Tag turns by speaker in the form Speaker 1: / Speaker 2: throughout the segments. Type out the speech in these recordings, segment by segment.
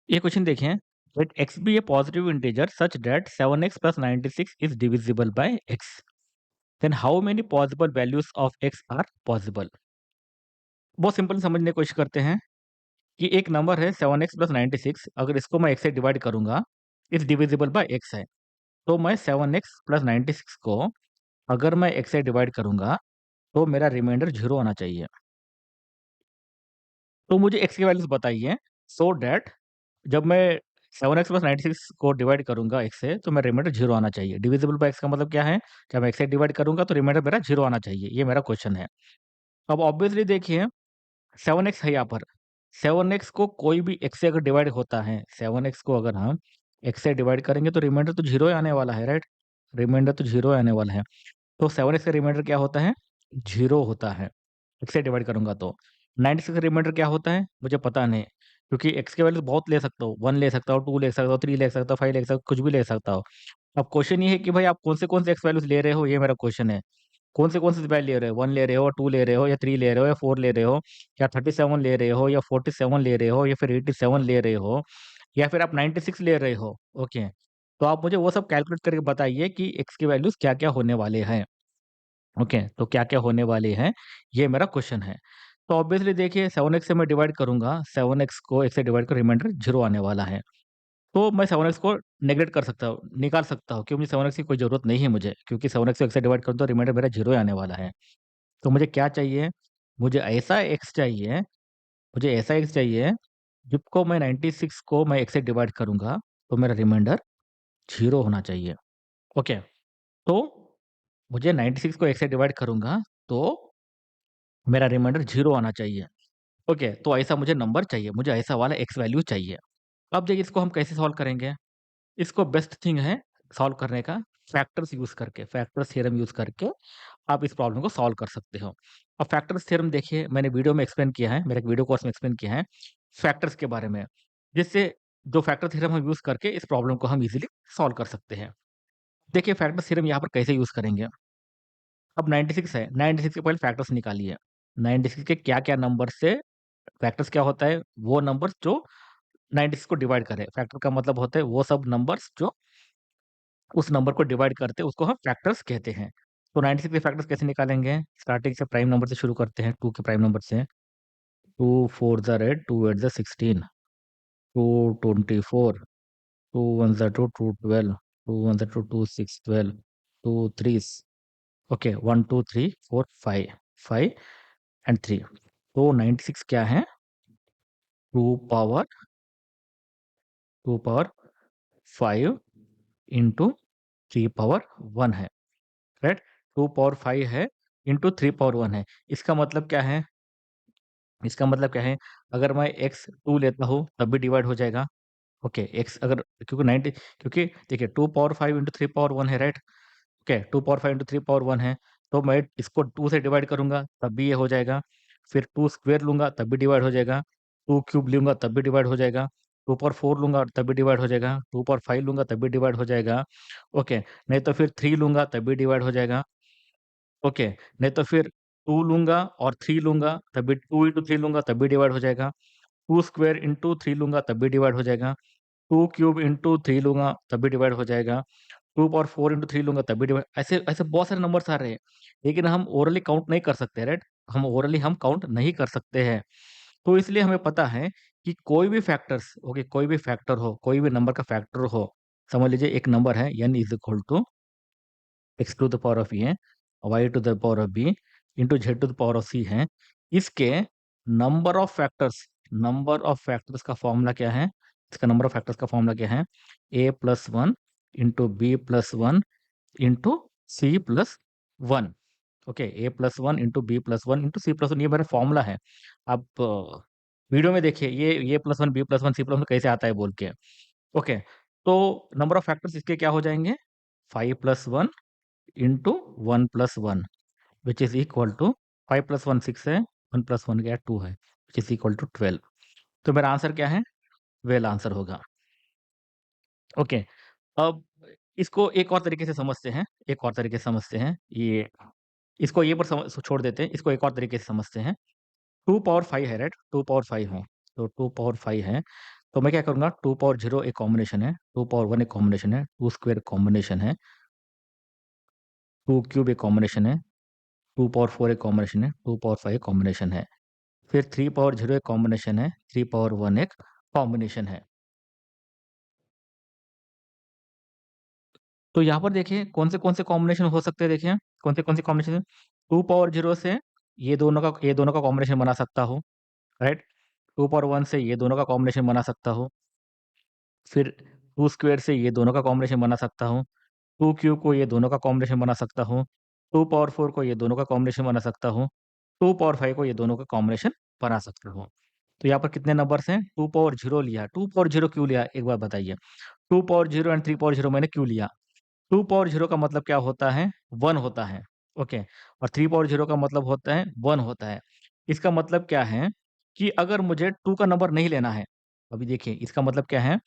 Speaker 1: ये क्वेश्चन देखें, let x be a positive integer such that 7x plus 96 is divisible by x, then how many possible values of x are possible. बहुत simple समझने की कोशिश करते हैं कि एक नंबर है 7x प्लस 96, अगर इसको मैं x से डिवाइड करूंगा, इज डिविजिबल बाय x है। तो मैं 7x प्लस 96 को अगर मैं x से डिवाइड करूंगा तो मेरा रिमाइंडर 0 आना चाहिए। तो मुझे x की वैल्यूज बताइए, सो डैट जब मैं 7x प्लस 96 को डिवाइड करूंगा x से तो मेरा रिमाइंडर 0 आना चाहिए। डिविजिबल बाय x का मतलब क्या है? जब मैं x से डिवाइड करूंगा तो रिमाइंडर मेरा 0 आना चाहिए। ये मेरा क्वेश्चन है। अब ऑब्वियसली देखिए, 7x है यहाँ पर। 7x को कोई भी x से अगर डिवाइड होता है, 7x को अगर हम x से डिवाइड करेंगे तो रिमाइंडर तो 0 ही आने वाला है, राइट? रिमाइंडर तो 0 आने वाला है। तो 7x का रिमाइंडर क्या होता है? 0 होता है। x से डिवाइड करूँगा तो। 96 का रिमाइंडर क्या होता है? मुझे पता नहीं, क्योंकि x की वैल्यू बहुत ले सकता हूँ, 1 ले सकता हूँ, 2 ले सकता हूँ, 3 ले सकता हूँ, 5 ले सकता हूँ, कुछ भी ले सकता हूँ। अब क्वेश्चन ये है कि भाई आप कौन से x वैल्यूज़ ले रहे हो, ये मेरा क्वेश्चन है। कौन से वैल्यू ले रहे हो? 1 ले रहे हो, 2 ले रहे हो, या 3 ले रहे हो, या 4 ले रहे हो, या 37 ले रहे हो, या 47 ले रहे हो, या फिर 87 ले रहे हो, या फिर आप 96 ले रहे हो? ओके। तो आप मुझे वो सब कैलकुलेट करके बताइए कि x की वैल्यूज़ क्या-क्या होने वाले हैं। ओके, तो क्या-क्या होने वाले हैं, ये मेरा क्वेश्चन है। तो ऑब्वियसली देखिए, 7x से मैं डिवाइड करूँगा, 7x को x से डिवाइड कर रिमाइंडर 0 आने वाला है। तो मैं 7x को नेगलेक्ट कर सकता हूँ, निकाल सकता हूँ, क्योंकि मुझे 7x की कोई ज़रूरत नहीं है मुझे, क्योंकि 7x को x से डिवाइड करूँ तो रिमाइंडर मेरा 0 ही आने वाला है। तो मुझे क्या चाहिए? मुझे ऐसा x चाहिए, जिसको मैं 96 को मैं x से डिवाइड करूँगा, तो मेरा रिमाइंडर 0 होना चाहिए। ओके, तो मुझे 96 को x से डिवाइड करूँगा, तो मेरा रिमाइंडर 0 आना चाहिए। ओके, तो ऐसा मुझे नंबर चाहिए, मुझे ऐसा वाला x वैल्यू चाहिए। अब देखिए इसको हम कैसे सॉल्व करेंगे? इसको बेस्ट थिंग है सॉल्व करने का, फैक्टर्स थ्योरम यूज़ करके आप इस प्रॉब्लम को सॉल्व कर सकते हो। अब फैक्टर्स थ्योरम देखिए, मैंने वीडियो में एक्सप्लेन किया है, मेरे एक वीडियो कोर्स में एक्सप्लेन किया है फैक्टर्स के बारे में, जिससे जो फैक्टर थ्योरम हम यूज़ करके इस प्रॉब्लम को हम ईज़िली सॉल्व कर सकते हैं। देखिए फैक्टर्स थ्योरम यहाँ पर कैसे यूज़ करेंगे? अब 96 है, 96 के पहले फैक्टर्स निकालिए। 96 के क्या-क्या नंबर से फैक्टर्स क्या होता है? वो नंबर्स जो 96 को डिवाइड करे। फैक्टर का मतलब होता है वो सब नंबर्स जो उस नंबर को डिवाइड करते हैं, उसको हम फैक्टर्स कहते हैं। तो 96 के फैक्टर्स कैसे निकालेंगे? स्टार्टिंग से प्राइम नंबर से शुरू करते हैं, 2 के प्राइम नंबर से। 2 4 ज़ा 8, 2 8 ज़ा 16, 2 24, 2 1 ज़ा 2, 2 12, 2 1 ज़ा 2, 2 6 12, 2 3 ओके 1 2 3 4 5, 5 एंड 3। तो 96 क्या है? 2 पावर 2 पावर 5 इंटू 3 पावर 1 है, राइट? 2 पावर 5 है इंटू 3 पावर 1 है। इसका मतलब क्या है? इसका मतलब क्या है? अगर मैं x 2 लेता हूँ तब भी डिवाइड हो जाएगा। ओके, x अगर क्योंकि देखिए 2 पावर 5 इंटू 3 पावर 1 है, right? Okay, 2 power 5 into 3 power 1 है, तो मैं इसको 2 से डिवाइड करूँगा तब भी ये हो जाएगा। फिर 2 स्क्वायर लूँगा तब भी डिवाइड हो जाएगा। 2 क्यूब लूँगा तब भी डिवाइड हो जाएगा। 2 पावर 4 लूँगा तब भी डिवाइड हो जाएगा। 2 पावर 5 लूँगा तब भी डिवाइड हो जाएगा। ओके, नहीं तो फिर 3 लूँगा तब भी डिवाइड हो जाएगा। ओके, नहीं तो फिर 2 लूँगा और 3 लूँगा तब भी 2 इंटू 3 लूँगा तब भी डिवाइड हो जाएगा। 2 स्क्वायर इंटू 3 लूँगा तब भी डिवाइड हो जाएगा। 2 क्यूब इंटू 3 लूँगा तब भी डिवाइड हो जाएगा। 2 पावर 4 इंटू 3 लूँगा तब भी डिवाइड, ऐसे ऐसे बहुत सारे नंबर्स आ रहे हैं। लेकिन हम ओरली काउंट नहीं कर सकते, राइट? हम काउंट नहीं कर सकते हैं। तो इसलिए हमें पता है कि कोई भी फैक्टर्स ओके, कोई भी फैक्टर हो, कोई भी नंबर का फैक्टर हो, समझ लीजिए एक नंबर है n is equal to x to the power of a, y to the power of b into z to the power of c है। इसके नंबर ऑफ फैक्टर्स का फॉर्मूला क्या है? इसका नंबर ऑफ फैक्टर्स का formula क्या है? a plus 1 into b plus 1 into C plus 1। Okay, a plus 1 into B plus 1 into C plus 1, ये मेरा फॉर्मूला है। आप वीडियो में देखिए ये plus 1 B plus 1 C plus 1 कैसे आता है बोल के। ओके, तो नंबर ऑफ फैक्टर्स इसके क्या हो जाएंगे? 5 plus 1 into 1 plus 1 which is equal to 5 plus 1 6 है, 1 प्लस 1 क्या 2 है, विच इज इक्वल टू 12। तो मेरा आंसर क्या है? 12 आंसर होगा। ओके, अब इसको एक और तरीके से समझते हैं, ये इसको ये पर छोड़ देते हैं, इसको एक और तरीके से समझते हैं। 2 पावर 5 है, राइट? 2 पावर 5 है, तो 2 पावर 5 है, तो मैं क्या करूँगा, 2 पावर 0 एक कॉम्बिनेशन है, 2 पावर 1 एक कॉम्बिनेशन है, 2 स्क्वायर कॉम्बिनेशन है, 2 क्यूब एक कॉम्बिनेशन है, 2 पावर 4 एक कॉम्बिनेशन है, 2 पावर 5 एक कॉम्बिनेशन है। फिर 3 पावर 0 एक कॉम्बिनेशन है, 3 पावर 1 एक कॉम्बिनेशन है। तो यहाँ पर देखिए कौन से कॉम्बिनेशन हो सकते हैं, देखिए कौन से कॉम्बिनेशन है। 2 पावर 0 से ये दोनों का कॉम्बिनेशन बना सकता हूँ, राइट? 2 पावर 1 से ये दोनों का कॉम्बिनेशन बना सकता हूँ। फिर 2 स्क्वायर से ये दोनों का कॉम्बिनेशन बना सकता हूँ। 2 क्यूब को ये दोनों का कॉम्बिनेशन बना सकता हूँ। 2 पावर 4 को ये दोनों का कॉम्बिनेशन बना सकता हूँ। 2 पावर 5 को ये दोनों का कॉम्बिनेशन बना सकता हूँ। तो यहाँ पर कितने नंबर्स हैं? 2 पावर 0 लिया। 2 पावर 0 क्यों लिया, एक बार बताइए? 2 पावर 0 एंड 3 पावर 0 मैंने क्यों लिया? 2 पावर 0 का मतलब क्या होता है? 1 होता है, ओके? और 3 पावर 0 का मतलब होता है 1 होता है। इसका मतलब क्या है कि अगर मुझे 2 का नंबर नहीं लेना है, अभी देखिए इसका मतलब क्या है?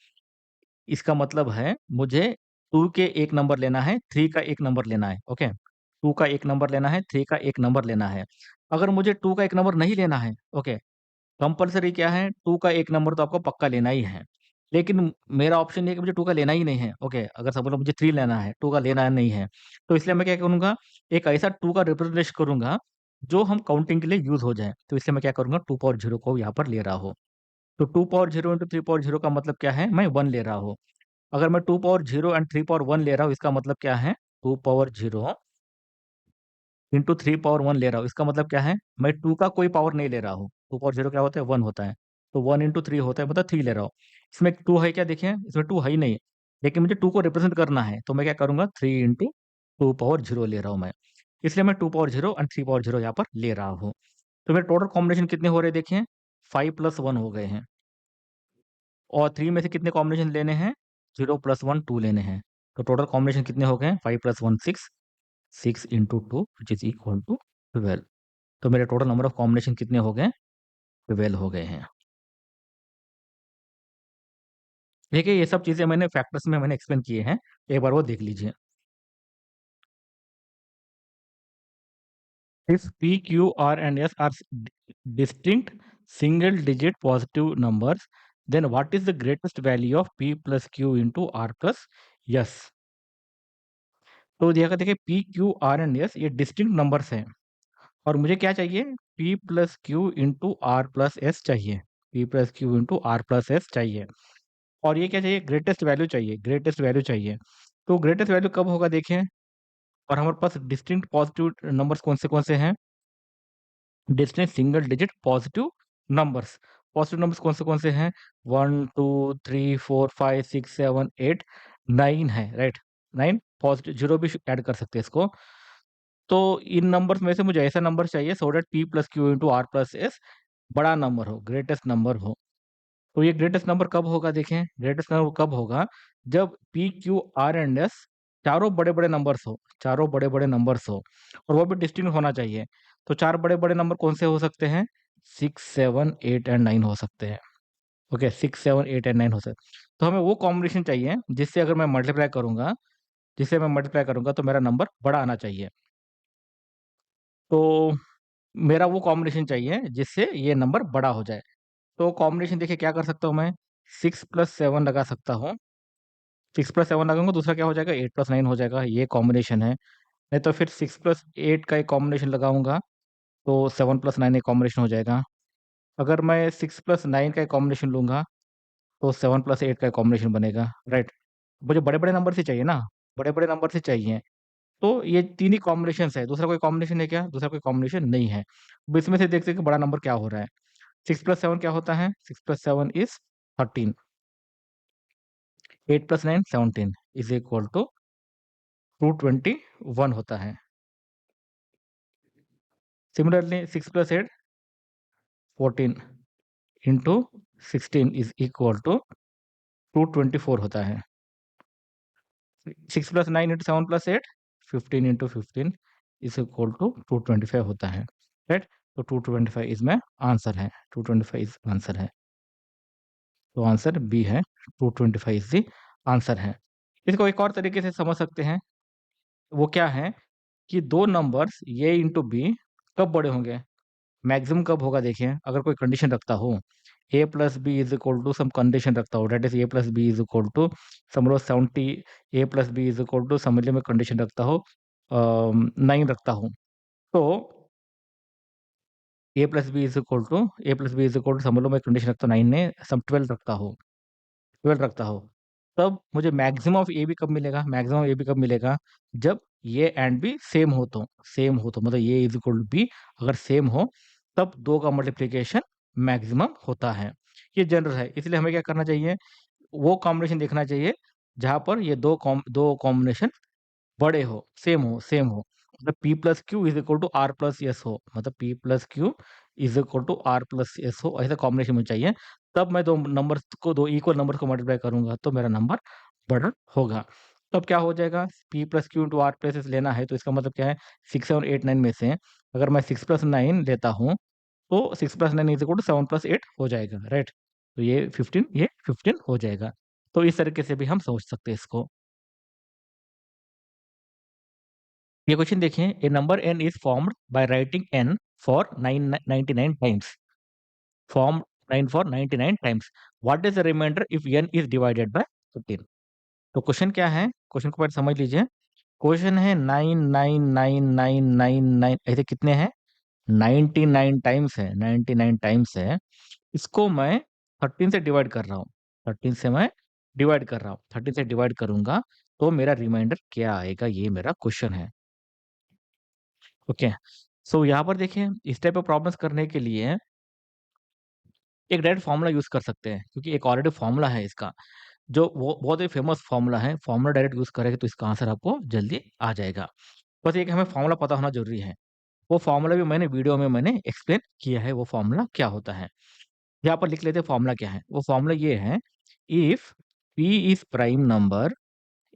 Speaker 1: इसका मतलब है मुझे 2 के 1 नंबर लेना है, 3 का 1 नंबर लेना है, ओके? 2 का 1 नंबर लेना है, 3 का 1 नंबर लेना है। अगर मुझे 2 का 1 नंबर नहीं लेना है, ओके? कंपल्सरी क्या है, 2 का 1 नंबर तो आपको पक्का लेना ही है। लेकिन मेरा ऑप्शन ये है कि मुझे 2 का लेना ही नहीं है, ओके? अगर सपोज़ मुझे 3 लेना है, 2 का लेना नहीं है, तो इसलिए मैं क्या करूँगा, एक ऐसा 2 का रिप्रेजेंटेशन करूँगा, जो हम काउंटिंग के लिए यूज़ हो जाए। तो इसलिए मैं क्या करूँगा, 2 पावर 0 को यहाँ पर ले रहा हूँ। तो 2 पावर 0 इंटू 3 पावर 0 का मतलब क्या है, मैं 1 ले रहा हूँ। अगर मैं 2 पावर 0 एंड 3 पावर 1 ले रहा हूँ, इसका मतलब क्या है, 2 पावर 0 इंटू 3 पावर 1 ले रहा हूँ, इसका मतलब क्या है, मैं 2 का कोई पावर नहीं ले रहा हूँ। 2 पावर 0 क्या होता है, 1 होता है। तो 1 इंटू 3 होता है, मतलब 3 ले रहा हूँ। इसमें 2 है क्या, देखिए इसमें 2 है ही नहीं, लेकिन मुझे 2 को रिप्रेजेंट करना है, तो मैं क्या करूँगा, 3 इंटू 2 पावर 0 ले रहा हूँ मैं। इसलिए मैं 2 पावर 0 एंड 3 पावर 0 यहाँ पर ले रहा हूँ। तो मेरे टोटल कॉम्बिनेशन कितने हो रहे हैं, देखिए 5 प्लस 1 हो गए हैं। और 3 में से कितने कॉम्बिनेशन लेने हैं? 0 प्लस 1 2 लेने हैं। तो टोटल कॉम्बिनेशन कितने हो गए? 5 plus 1 6, 6 into 2 which is equal to 12। तो मेरे टोटल नंबर ऑफ कॉम्बिनेशन कितने हो गए? 12 हो गए हैं। देखिए ये सब चीज़ें मैंने फैक्टर्स में मैंने एक्सप्लेन किए हैं, एक बार वो देख लीजिए। If P, Q, R and S are distinct single digit positive numbers, then what is the greatest value of P plus Q into R plus S? तो देखिए P, Q, R and S ये distinct numbers हैं और मुझे क्या चाहिए, P plus Q into R plus S चाहिए। P plus Q into R plus S चाहिए। और ये क्या चाहिए, ग्रेटेस्ट वैल्यू चाहिए, ग्रेटेस्ट वैल्यू चाहिए। तो ग्रेटेस्ट वैल्यू कब होगा देखें, और हमारे पास डिस्टिंक्ट पॉजिटिव नंबर्स कौन से हैं, distinct single digit positive numbers. Positive numbers कौन से हैं, 1 2 3 4 5 6 7 8 9 है, राइट? 9 पॉजिटिव, जीरो भी ऐड कर सकते हैं इसको। तो इन नंबर्स में से मुझे ऐसा नंबर चाहिए so that P plus Q into R plus S बड़ा नंबर हो, ग्रेटेस्ट नंबर हो। तो ये ग्रेटेस्ट नंबर कब होगा, देखें ग्रेटेस्ट नंबर कब होगा, जब P Q R and S चारों बड़े-बड़े नंबर्स हो, चारों बड़े-बड़े नंबर्स हो और वो भी डिस्टिंक्ट होना चाहिए। तो 4 बड़े-बड़े नंबर कौन से हो सकते हैं? 6, 7, 8 एंड 9 हो सकते हैं। ओके, 6, 7, 8 एंड 9 हो सकते हैं। तो हमें वो कॉम्बिनेशन चाहिए जिससे अगर मैं मल्टीप्लाई करूँगा, तो मेरा नंबर बड़ा आना चाहिए। तो मेरा वो कॉम्बिनेशन चाहिए जिससे ये नंबर बड़ा हो जाए। तो कॉम्बिनेशन देखिए क्या कर सकता हूँ मैं, 6 प्लस 7 लगा सकता हूँ। 6 प्लस 7 लगाऊँगा, दूसरा क्या हो जाएगा, 8 प्लस 9 हो जाएगा, ये कॉम्बिनेशन है। नहीं तो फिर 6 प्लस 8 का एक कॉम्बिनेशन लगाऊँगा, तो 7 प्लस 9 एक कॉम्बिनेशन हो जाएगा। अगर मैं 6 प्लस 9 का एक कॉम्बिनेशन लूँगा, तो 7 प्लस 8 का एक कॉम्बिनेशन बनेगा, राइट? मुझे बड़े-बड़े नंबर से चाहिए ना, बड़े-बड़े नंबर से चाहिए। तो ये 3 ही कॉम्बिनेशंस है, दूसरा कोई कॉम्बिनेशन है क्या? दूसरा कोई कॉम्बिनेशन नहीं है। अब इसमें से देखते हैं कि बड़ा नंबर क्या हो रहा है। 6 प्लस 7 क्या होता है? 6 plus 7 is 13, 8 plus 9 17 is equal to 221 होता है। Similarly 6 plus 8 14 into 16 is equal to 224 होता है। 6 plus 9 into 7 plus 8 15 into 15 is equal to 225 होता है, राइट? तो 225 इसमें आंसर है, 225 इज़ आंसर है। तो आंसर बी है, 225 इज़ द आंसर है। इसको एक और तरीके से समझ सकते हैं, वो क्या है कि 2 नंबर्स ए इंटू बी कब बड़े होंगे? मैक्सिमम कब होगा देखिए, अगर कोई कंडीशन रखता हो A plus B is equal to some condition रखता हूँ, that is A plus B is equal to समझ लो 70, A plus B is equal to समझ लो मैं कंडीशन रखता हूँ 9 रखता हूँ, तो A plus B is equal to समझ लो मैं कंडीशन रखता हूँ 9 में सम 12 रखता हूँ, 12 रखता हूँ, तब मुझे मैक्सिमम ऑफ ए बी कब मिलेगा, मैक्सिमम ए बी कब मिलेगा, जब ये एंड बी सेम हो तो मतलब ए इज इक्वल टू बी अगर सेम हो तब दो का मल्टीप्लीकेशन मैक्सिमम होता है। ये जनरल है, इसलिए हमें क्या करना चाहिए, वो कॉम्बिनेशन देखना चाहिए जहां पर ये दो कॉम्बिनेशन बड़े हो, सेम हो, मतलब P plus Q is equal to R plus S हो, मतलब P plus Q is equal to R plus S हो, ऐसा कॉम्बिनेशन में चाहिए, तब मैं दो इक्वल नंबर को मल्टीप्लाई करूंगा तो मेरा नंबर बड़ा होगा। तब क्या हो जाएगा, P plus Q into R plus S लेना है तो इसका मतलब क्या है, 6 7 8 9 में से अगर मैं 6 + 9 लेता हूँ तो 6 + 9 इज इक्वल टू 7 + 8 हो जाएगा, राइट। तो ये 15 हो जाएगा। तो इस तरीके से भी हम समझ सकते हैं इसको। ये क्वेश्चन देखिए, a number n is formed by writing n for 99 times, form 9 for 99 times, what is the reminder if n is divided by 15। तो क्वेश्चन क्या है, क्वेश्चन को पहले समझ लीजिए। क्वेश्चन है 9999999 ऐसे कितने हैं, 99 टाइम्स है, 99 टाइम्स है। इसको मैं 13 से डिवाइड कर रहा हूँ, 13 से मैं डिवाइड कर रहा हूँ, 13 से डिवाइड करूंगा तो मेरा रिमाइंडर क्या आएगा, ये मेरा क्वेश्चन है। ओके, सो यहाँ पर देखिए इस टाइप ऑफ प्रॉब्लम्स करने के लिए एक डायरेक्ट फॉर्मूला यूज कर सकते हैं, क्योंकि एक ऑलरेडी फॉर्मूला है इसका, जो वो बहुत ही फेमस फॉर्मूला है, फॉर्मूला डायरेक्ट यूज करेंगे तो इसका आंसर आपको जल्दी आ जाएगा। बस एक हमें फॉर्मूला पता होना जरूरी है, वो फॉर्मूला भी मैंने वीडियो में मैंने एक्सप्लेन किया है, वो फॉर्मूला क्या होता है। यहाँ पर लिख लेते हैं फॉर्मूला क्या है, वो फॉर्मूला ये है, if P is prime number,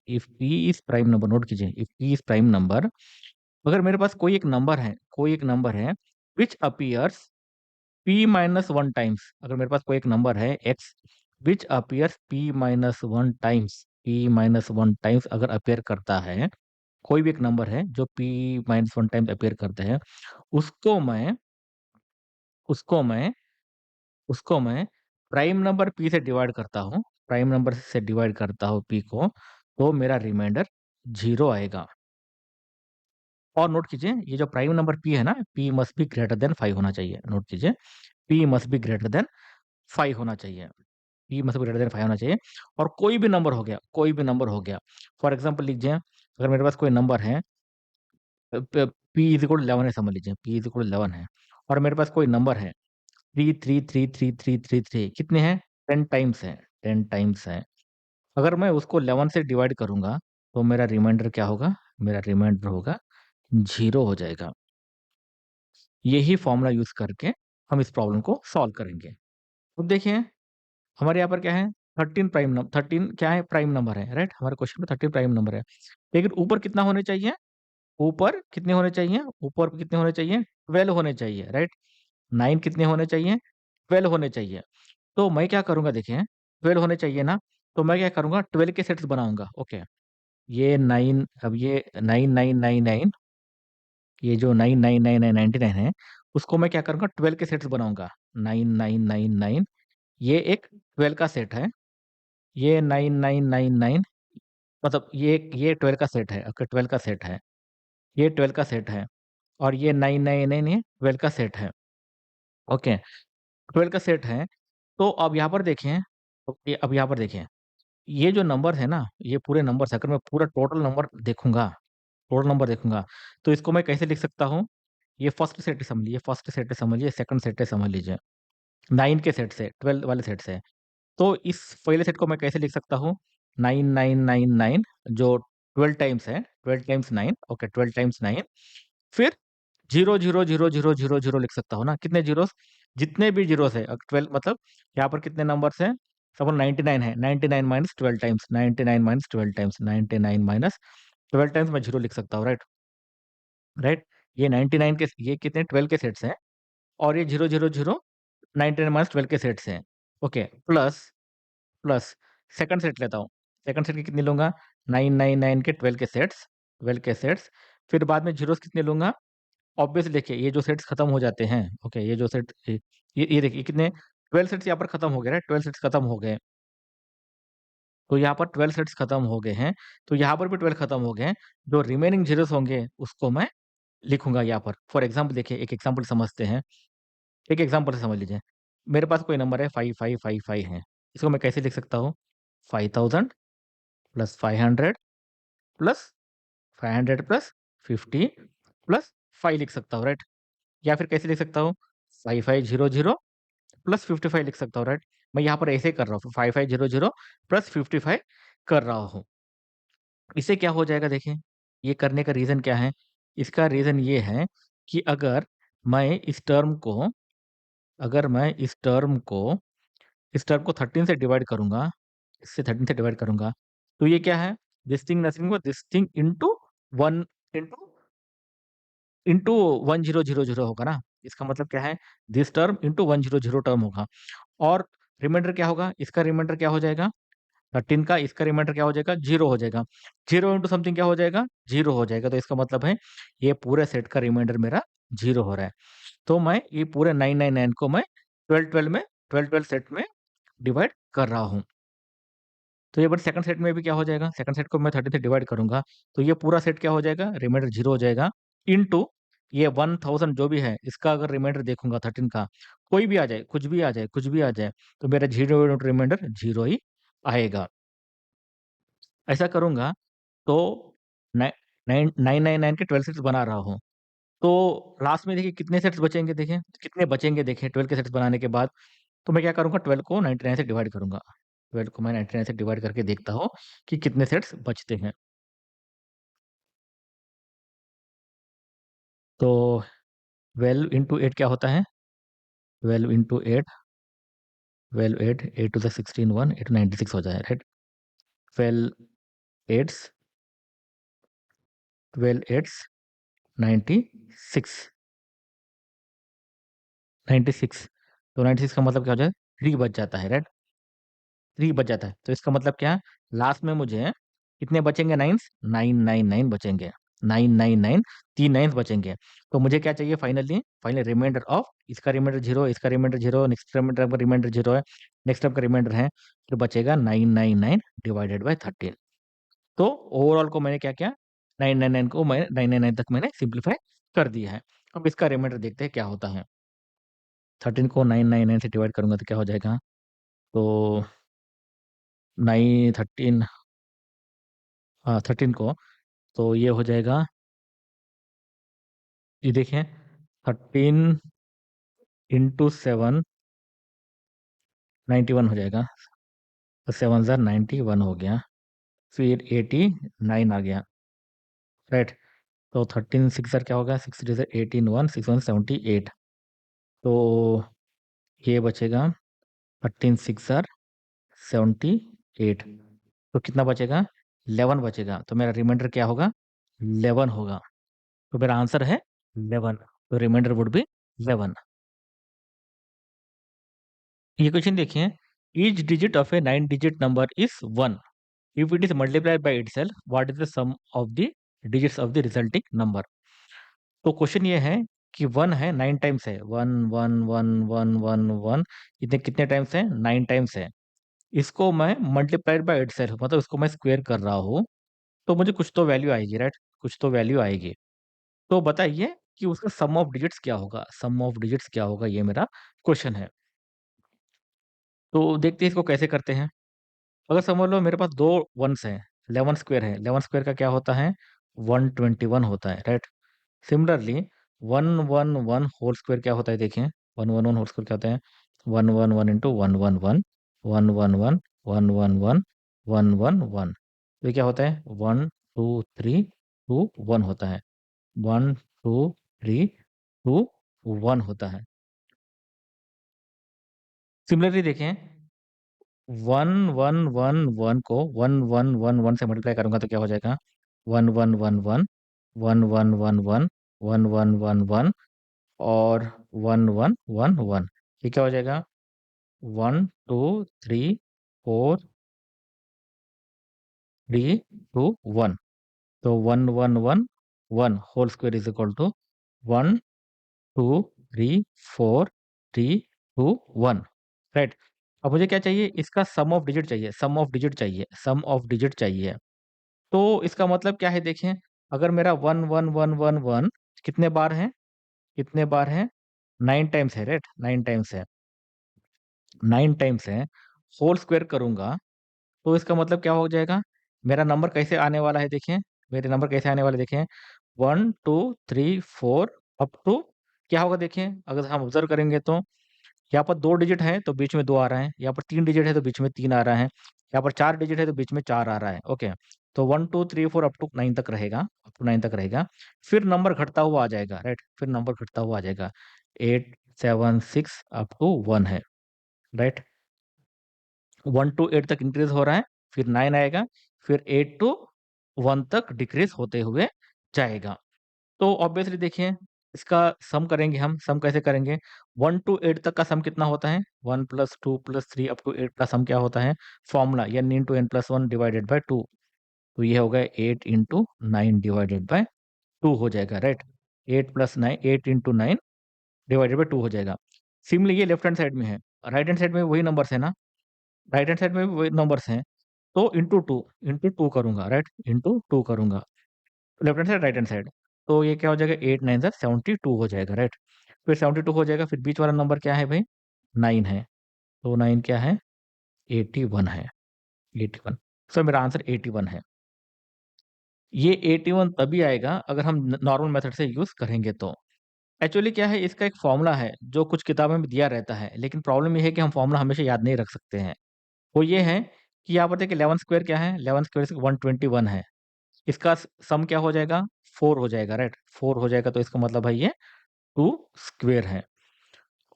Speaker 1: if P is prime number, note कीजिए, if P is prime number, अगर मेरे पास कोई एक नंबर है विच अपीयर्स p-1 टाइम्स, अगर मेरे पास कोई एक नंबर है x विच अपीयर्स p-1 टाइम्स अगर अपेयर करता है, कोई भी एक नंबर है जो p-1 टाइम्स अपेयर करता है, उसको मैं उसको मैं उसको मैं प्राइम नंबर p से डिवाइड करता हूँ, प्राइम नंबर से डिवाइड करता हूँ p को, तो मेरा रिमाइंडर 0 आएगा। और नोट कीजिए, ये जो प्राइम नंबर p है ना, p must be greater than 5 होना चाहिए, नोट कीजिए, p must be greater than 5 होना चाहिए, p must be greater than 5 होना चाहिए। और कोई भी नंबर हो गया, फॉर एग्जांपल लीजिए, अगर मेरे पास कोई नंबर है p इज इक्वल 11 है, समझ लीजिए p इज इक्वल 11 है, और मेरे पास कोई नंबर है 3 3 3 3 3 3 कितने हैं, 10 टाइम्स है, 10 टाइम्स है। अगर मैं उसको 11 से डिवाइड करूंगा तो मेरा रिमाइंडर क्या होगा, मेरा रिमाइंडर होगा 0 हो जाएगा। यही फॉर्मूला यूज करके हम इस प्रॉब्लम को सॉल्व करेंगे। अब देखिए हमारे यहाँ पर क्या है, 13 क्या है, प्राइम नंबर है, राइट, हमारे क्वेश्चन में 13 प्राइम नंबर है, लेकिन ऊपर कितना होने चाहिए, ऊपर कितने होने चाहिए, 12 होने चाहिए, राइट। 9 कितने होने चाहिए, 12 होने चाहिए। तो मैं क्या करूंगा, देखिए 12 होने चाहिए ना, तो मैं क्या करूंगा, 12 के सेट्स बनाऊंगा, ओके। ये 9, अब ये 9999, ये जो 99999 है, उसको मैं क्या करूंगा, 12 के सेट्स बनाऊंगा, 9999, ये एक 12 का सेट है, ये 9999, मतलब ये 12 का सेट है, ओके, 12 का सेट है, ये 12 का सेट है, और ये 999 ये 12 का सेट है, ओके, 12 का सेट है। तो अब यहाँ पर देखें, अब यहाँ पर देखें, ये जो नंबर है ना, ये पूरे नंबर अगर मैं पूरा टोटल नंबर देखूंगा तो इसको मैं कैसे लिख सकता हूँ, ये फर्स्ट सेट है समझिए, सेकंड सेट है समझ लीजिए, 9 के सेट से, 12 वाले सेट से। तो इस पहले सेट को मैं कैसे लिख सकता हूँ, 9999 जो 12 टाइम्स है, 12 टाइम्स 9, ओके, 12 टाइम्स 9, फिर 0 0 0 0 0 0 लिख सकता हूँ ना, कितने जीरोस, जितने भी जीरोस है, 12 मतलब यहाँ पर कितने नंबर्स हैं, सपोज 99 है, 99 minus 12 times, 99 minus 12 times, 99 minus 12 times मैं जीरो लिख सकता हूँ, राइट, राइट। ये 99 के, ये कितने 12 के सेट्स हैं, और ये 0 0 0 99 माइनस 12 के सेट्स हैं, okay, plus plus second set लेता हूँ, सेकंड सेट के कितने लूंगा, 999 के 12 के सेट्स, 12 के सेट्स, फिर बाद में जीरोस कितने लूंगा, ऑब्वियसली देखिए ये जो सेट्स खत्म हो जाते हैं, ओके, ये जो सेट, ये देखिए कितने, 12 सेट्स यहाँ पर खत्म हो गए, राइट? 12 सेट्स खत्म हो गए। तो यहाँ पर 12 सेट्स खत्म हो गए हैं, तो यहाँ पर भी 12 खत्म हो गए हैं। जो रिमेनिंग ज़ीरोज़ होंगे उसको मैं लिखूँगा यहाँ पर। फॉर एग्ज़ाम्पल देखिए, एक एग्ज़ाम्पल समझते हैं। एक एग्ज़ाम्पल से समझ लीजिए। मेरे पास कोई नंबर है 5555 है। इसको मैं कैसे लिख सकता हूँ? 5000 प्लस 500 प्लस 500 प्लस 50 प्लस 5 लिख सकता हूँ, राइट? या फिर कैसे लिख सकता हूँ? 5500 प्लस 55 लिख सकता हूँ, राइट? मैं यहाँ पर ऐसे ही कर रहा हूँ, 5500 प्लस 55 कर रहा हूँ। इससे क्या हो जाएगा देखिए, ये करने का रीज़न क्या है? इसका रीज़न ये है कि मैं इस टर्म को अगर मैं इस टर्म को 13 से डिवाइड करूँगा, इससे 13 से डिवाइड करूँगा, तो ये क्या है? This thing nothing but this thing into 1 into into 1000 होगा ना? इसका मतलब क्या है? दिस टर्म इंटू 100 टर्म होगा और रिमाइंडर क्या होगा? इसका रिमाइंडर क्या हो जाएगा? 13 का इसका रिमाइंडर क्या हो जाएगा? 0 हो जाएगा। 0 इंटू समथिंग क्या हो जाएगा? 0 हो जाएगा। तो इसका मतलब है ये पूरे सेट का रिमाइंडर मेरा 0 हो रहा है। तो मैं ये पूरे 999 को मैं 12-12 सेट में डिवाइड कर रहा हूँ। तो ये बट सेकंड सेट में भी क्या हो जाएगा? सेकंड सेट को मैं 30 से डिवाइड करूँगा, तो ये पूरा सेट क्या हो जाएगा? रिमाइंडर 0 हो जाएगा इंटू ये 1000 जो भी है, इसका अगर रिमाइंडर देखूँगा 13 का, कोई भी आ जाए, कुछ भी आ जाए कुछ भी आ जाए, तो मेरा 0 इंटू रिमाइंडर 0 ही आएगा। ऐसा करूँगा तो नाइ नाइन 999 के 12 सेट्स बना रहा हूँ। तो लास्ट में देखिए कितने सेट्स बचेंगे देखिए, कितने बचेंगे देखिए 12 के सेट्स बनाने के बाद, तो मैं क्या करूँगा 12 को 99 से डिवाइड करूँगा। 12 को मैं 99 से डिवाइड करके देखता हूँ कि कितने सेट्स बचते हैं। तो 12 इंटू 8 क्या होता है? 12 इंटू 8 12 8 8 टू द 16 1 8 96 हो जाए, राइट? 12 8s 12 8s 96 96 तो 96 का मतलब क्या हो जाए? 3 बच जाता है, राइट? 3 बच जाता है। तो इसका मतलब क्या? लास्ट में मुझे कितने बचेंगे नाइन्स? 999 बचेंगे। 999 3 नाइन्स बचेंगे। तो मुझे क्या चाहिए फाइनली? फाइनल रिमाइंडर ऑफ इसका रिमाइंडर 0, इसका रिमाइंडर 0, नेक्स्ट रिमाइंडर का रिमाइंडर 0 है, नेक्स्ट टर्म का रिमाइंडर है, फिर बचेगा 999 डिवाइडेड बाय 13। तो ओवरऑल को मैंने क्या किया? 999 को मैं 999 तक मैंने सिम्प्लीफाई कर दिया है। अब इसका रिमाइंडर देखते हैं क्या होता है। 13 को 999 से डिवाइड करूँगा तो क्या हो जाएगा? तो 13 13 को तो ये हो जाएगा, ये देखिए 13 इंटू 7 91 हो जाएगा। तो 7 ज़ार 91 हो गया, फिर 89 आ गया, राइट? तो 13 6 ज़ार क्या होगा? 6 3 ज़ार 18 1 6 1 78 तो ये बचेगा 13 6 ज़ार 78 तो कितना बचेगा? 11 बचेगा। तो मेरा रिमाइंडर क्या होगा? 11 होगा। तो मेरा आंसर है 11 तो रिमाइंडर वुड बी 11। ये क्वेश्चन देखिए, each digit of a 9 digit number is 1 if it is multiplied by itself what is the sum of the digits of the resulting number. तो क्वेश्चन ये है कि 1 है 9 टाइम्स है, 1 1 1 1 1 1 इतने कितने टाइम्स है? 9 टाइम्स है। इसको मैं मल्टीप्लाइड बाय इटसेल्फ मतलब इसको मैं स्क्वायर कर रहा हूँ, तो मुझे कुछ तो वैल्यू आएगी, राइट? कुछ तो वैल्यू आएगी। तो बताइए कि उसका सम ऑफ डिजिट्स क्या होगा? सम ऑफ डिजिट्स क्या होगा? ये मेरा क्वेश्चन है। तो देखते हैं इसको कैसे करते हैं। अगर समझ लो मेरे पास 2 वन्स हैं, 11 स्क्वायर है, 11 स्क्वायर का क्या होता है? 121 होता है, राइट? सिमिलरली 111 होल स्क्वायर क्या होता है देखिए, 111 होल स्क्वायर क्या होता है? 111 इंटू 111 111 111 111 तो ये क्या होता है? 1 2 3 2 1 होता है। 1 2 3 2 1 होता है। सिमिलरली देखें 1111 को 1111 से मल्टीप्लाई करूँगा तो क्या हो जाएगा? 1111 1111 1111 और 1111 ये क्या हो जाएगा? 1 2 3 4 3 2 1 तो 1111 whole square is equal to 1 2 3 4 3 2 1 right? अब मुझे क्या चाहिए? इसका सम ऑफ डिजिट चाहिए, सम ऑफ डिजिट चाहिए, सम ऑफ डिजिट चाहिए। तो इसका मतलब क्या है देखिए, अगर मेरा 1, 1, 1, 1, 1 कितने बार है? कितने बार है? 9 टाइम्स है, राइट? 9 टाइम्स है, 9 टाइम्स है, होल स्क्वायर करूँगा, तो इसका मतलब क्या हो जाएगा? मेरा नंबर कैसे आने वाला है देखिए, मेरे नंबर कैसे आने वाले देखें, 1, 2, 3, 4 अप टू क्या होगा देखिए, अगर हम ऑब्ज़र्व करेंगे तो यहाँ पर 2 डिजिट है, तो बीच में 2 आ रहा है, यहाँ पर 3 डिजिट है, तो बीच में 3 आ रहा है, यहाँ पर 4 डिजिट है, तो बीच में 4 आ रहा है, ओके। तो 1, 2, 3, 4 अप टू 9 तक रहेगा, अप टू 9 तक रहेगा। फिर नंबर घटता हुआ आ जाएगा, राइट? फिर नंबर घटता हुआ आ जाएगा। 8, 7, 6 अप टू 1 है, राइट? 1 टू 8 तक इंक्रीज़ हो रहा है, फिर 9 आएगा, फिर 8 टू 1 तक डिक्रीज़ होते हुए जाएगा। तो ऑब्वियसली देखिए, इसका सम करेंगे हम, सम कैसे करेंगे? 1 टू 8 तक का सम कितना होता है? 1 प्लस 2 प्लस 3 अप टू 8 का सम क्या होता है? Formula n into n plus 1 divided by 2। तो ये हो गया 8 इंटू 9 डिवाइडेड बाय 2 हो जाएगा, right? 8 plus 9 8 into 9 divided by 2 हो जाएगा। सिमिलरली ये लेफ्ट हैंड साइड में है, राइट हैंड साइड में वही नंबर्स है ना? राइट हैंड साइड में भी वही नंबर्स हैं, तो इंटू 2 करूँगा, राइट? इंटू 2 करूँगा। Left hand side, right hand side. तो ये क्या हो जाएगा 8 9 ज़ा 72 हो जाएगा, राइट? फिर 72 हो जाएगा, फिर बीच वाला नंबर क्या है भई? 9 है। तो 9 क्या है? 81 है, 81। सो मेरा आंसर 81 है। ये 81 तभी आएगा अगर हम न नॉर्मल मेथड से यूज़ करेंगे तो। एक्चुअली क्या है, इसका एक फ़ॉर्मूला है जो कुछ किताबों में दिया रहता है, लेकिन प्रॉब्लम ये है कि हम फ़ॉर्मूला हमेशा याद नहीं रख सकते हैं। वो ये है कि यहाँ पर देखिए 11 स्क्वायर क्या है? 11 स्क्वायर से 121 है। इसका सम क्या हो जाएगा? 4 हो जाएगा, राइट? 4 हो जाएगा, तो इसका मतलब है ये 2 स्क्वायर है।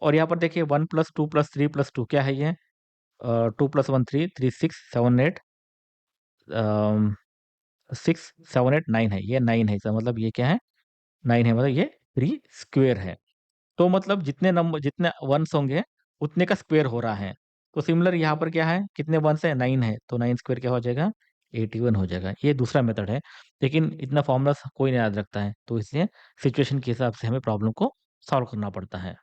Speaker 1: और यहाँ पर देखिए 1 प्लस 2 प्लस 3 प्लस 2 क्या है ये? 2 प्लस 1 3, 3 6 7 8 अम, 6 7 8 9 है। ये 9 है, इसका मतलब ये क्या है? 9 है, मतलब ये 3 स्क्वायर है। तो मतलब जितने वन्स होंगे, उतने का स्क्वायर हो रहा है। तो सिमिलर यहाँ पर क्या है? कितने वन्स हैं? 9 है, तो 9 स्क्वायर क्या हो जाएगा? 81 हो जाएगा। ये दूसरा मेथड है, लेकिन इतना फ़ॉर्मूला कोई नहीं याद रखता है, तो इसलिए सिचुएशन के हिसाब से हमें प्रॉब्लम को सॉल्व करना पड़ता है।